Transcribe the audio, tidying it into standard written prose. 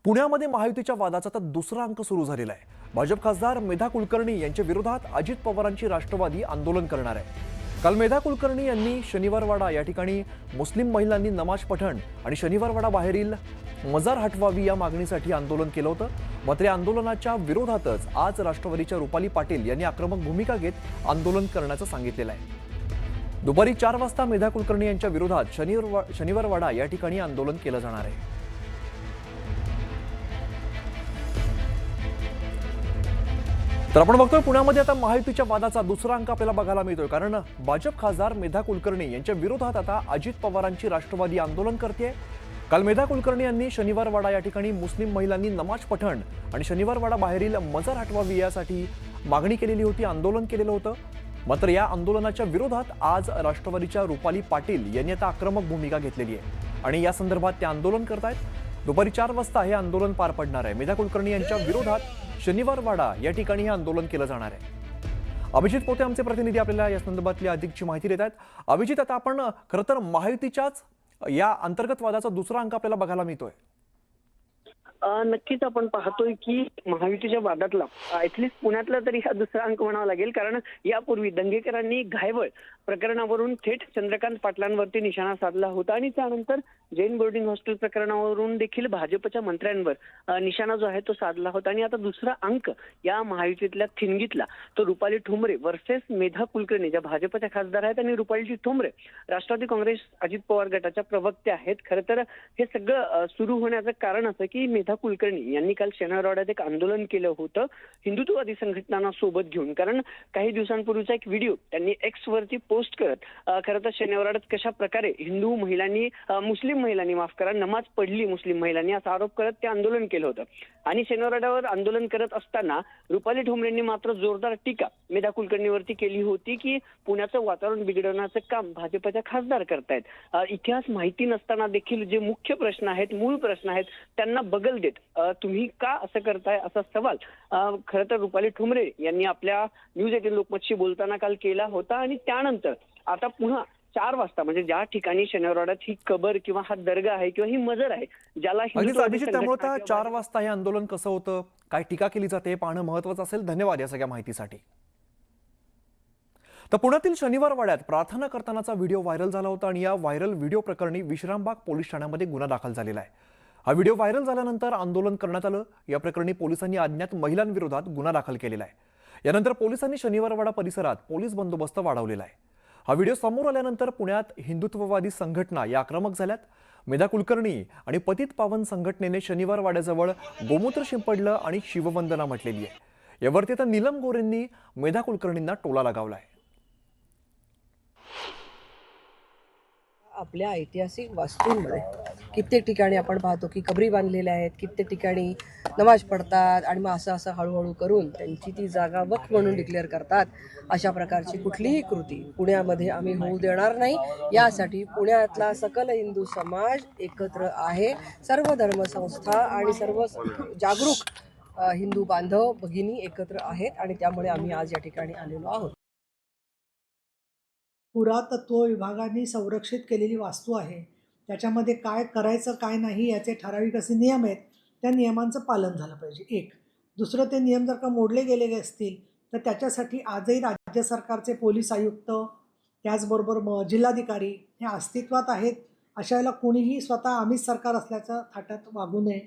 पुण्यामध्ये महायुतीच्या वादाचा आता दुसरा अंक सुरू झालेला आहे। भाजप खासदार मेधा कुलकर्णी यांच्या विरोधात अजित पवारांची राष्ट्रवादी आंदोलन करणार आहे। काल मेधा कुलकर्णी यांनी शनिवारवाडा या ठिकाणी मुस्लिम महिलांनी नमाज पठण आणि शनिवारवाडा बाहेरील मजार हटवावी या मागणीसाठी आंदोलन केलं होतं। मात्र या आंदोलनाच्या विरोधातच आज राष्ट्रवादीच्या रुपाली पाटील यांनी आक्रमक भूमिका घेत आंदोलन करण्याचं सांगितलेलं आहे। दुपारी 4 वाजता मेधा कुलकर्णी यांच्या विरोधात शनिवारवाडा या ठिकाणी आंदोलन केलं जाणार आहे। तर आपण बघतोय पुण्यामध्ये आता महायुतीच्या वादाचा दुसरा अंक आपल्याला बघायला मिळतोय, कारण भाजप खासदार मेधा कुलकर्णी यांच्या विरोधात आता अजित पवारांची राष्ट्रवादी आंदोलन करते। काल मेधा कुलकर्णी यांनी शनिवारवाडा या ठिकाणी मुस्लिम महिलांनी नमाज पठण आणि शनिवारवाडा बाहेरील मजार हटवावी यासाठी मागणी केलेली होती, आंदोलन केलेलं होतं। मात्र या आंदोलनाच्या विरोधात आज राष्ट्रवादीच्या रुपाली पाटील यांनी आता आक्रमक भूमिका घेतलेली आहे आणि या संदर्भात ते आंदोलन करतायत। दुपारी 4 वाजता हे आंदोलन पार पडणार आहे। मेधा कुलकर्णी यांच्या विरोधात शनिवारवाडा या ठिकाणी हे आंदोलन केलं जाणार आहे। अभिजित पोते आमचे प्रतिनिधी आपल्याला या संदर्भातली अधिकची माहिती देत आहेत। अभिजित, आता आपण खरं तर महायुतीच्याच या अंतर्गत वादाचा दुसरा अंक आपल्याला बघायला मिळतोय। नक्कीच आपण पाहतोय की महायुतीच्या वादातला ऍटलीस्ट पुण्यातला तरी हा दुसरा अंक म्हणावा लागेल, कारण यापूर्वी दंगेकरांनी घायवळ प्रकरणावरून थेट चंद्रकांत पाटलांवरती निशाणा साधला होता आणि त्यानंतर जैन बोर्डिंग हॉस्टेल प्रकरणावरून देखील भाजपच्या मंत्र्यांवर निशाणा जो आहे तो साधला होता। आणि आता दुसरा अंक या महायुतीतल्या थिणगीतला तो रुपाली ठोंबरे वर्सेस मेधा कुलकर्णी, ज्या भाजपच्या खासदार आहेत, आणि रुपाली ठोंबरे राष्ट्रवादी काँग्रेस अजित पवार गटाच्या प्रवक्त्या आहेत। खरं तर हे सगळं सुरू होण्याचं कारण असं की मेधा कुलकर्णी यांनी काल शनिवारवाड्यात एक आंदोलन केलं होतं हिंदुत्ववादी संघटनांना सोबत घेऊन, कारण काही दिवसांपूर्वीचा एक व्हिडिओ त्यांनी एक्स वरती पोस्ट करत खरं तर शनिवारवाड्यात कशा प्रकारे मुस्लिम महिलांनी नमाज पडली मुस्लिम महिलांनी असा आरोप करत ते आंदोलन केलं होतं। आणि शनिवारवाड्यावर आंदोलन करत असताना रुपाली ठोंबरेंनी मात्र जोरदार टीका मेधा कुलकर्णीवरती केली होती की पुण्याचं वातावरण बिघडवण्याचं काम भाजपच्या खासदार करतायत। इतिहास माहिती नसताना देखील जे मुख्य प्रश्न आहेत, मूळ प्रश्न आहेत, त्यांना बगल देत तुम्ही का असं करताय असा सवाल खरं तर रुपाली ठोंबरे यांनी आपल्या न्यूज 18 लोकमतशी बोलताना काल केला होता। आणि त्यानंतर आता पुन्हा 4 वाजता म्हणजे ज्या ठिकाणी शनिवारवाड्यात ही कबर किंवा हा दर्गा आहे किंवा ही मजर आहे, ज्याला त्यामुळे 4 वाजता हे आंदोलन कसं होतं, काय टीका केली जाते, पाहणं महत्वाचं असेल। धन्यवाद या सगळ्या माहितीसाठी। तर पुण्यातील शनिवारवाड्यात प्रार्थना करतानाचा व्हिडिओ व्हायरल झाला होता आणि या व्हायरल व्हिडिओ प्रकरणी विश्रामबाग पोलीस ठाण्यामध्ये गुन्हा दाखल झालेला आहे। हा व्हिडिओ व्हायरल झाल्यानंतर आंदोलन करण्यात आलं। या प्रकरणी पोलिसांनी अज्ञात महिलांविरोधात गुन्हा दाखल केलेला आहे। यानंतर पोलिसांनी शनिवारवाडा परिसरात पोलीस बंदोबस्त वाढवलेला आहे। हा व्हिडिओ समोर आल्यानंतर पुण्यात हिंदुत्ववादी संघटना या आक्रमक झाल्यात। मेधा कुलकर्णी आणि पतित पावन संघटनेने शनिवारवाड्याजवळ गोमूत्र शिंपडलं आणि शिववंदना म्हटलेली आहे। यावरती आता नीलम गोरेंनी मेधा कुलकर्णींना टोला लगावलाय। आपल्या ऐतिहासिक वास्तूंमध्ये कित्येक ठिकाणी आपण पाहतो की कबरी बांधलेल्या आहेत, कित्येक ठिकाणी नमाज पडतात आणि मग असं हळूहळू करून त्यांची ती जागा वक्फ म्हणून डिक्लेअर करतात। अशा प्रकारची कुठलीही कृती पुण्यामध्ये आम्ही होऊ देणार नाही। यासाठी पुण्यातला सकल हिंदू समाज एकत्र आहे। सर्व धर्मसंस्था आणि सर्व जागरूक हिंदू बांधव भगिनी एकत्र आहेत आणि त्यामुळे आम्ही आज या ठिकाणी आलेलो आहोत। पुरातत्व विभागाने संरक्षित केलेली वास्तू आहे, त्याच्यामध्ये काय करायचं काय नाही याचे ठराविक असे नियम आहेत, त्या नियमांचं पालन झालं पाहिजे। एक दुसरं, ते नियम जर का मोडले गेलेले असतील तर त्याच्यासाठी आजही राज्य सरकारचे पोलीस आयुक्त त्याचबरोबर जिल्हाधिकारी हे अस्तित्वात आहेत। अशा वेळेला कोणीही स्वतः आम्हीच सरकार असल्याच्या थाटात वागू नये।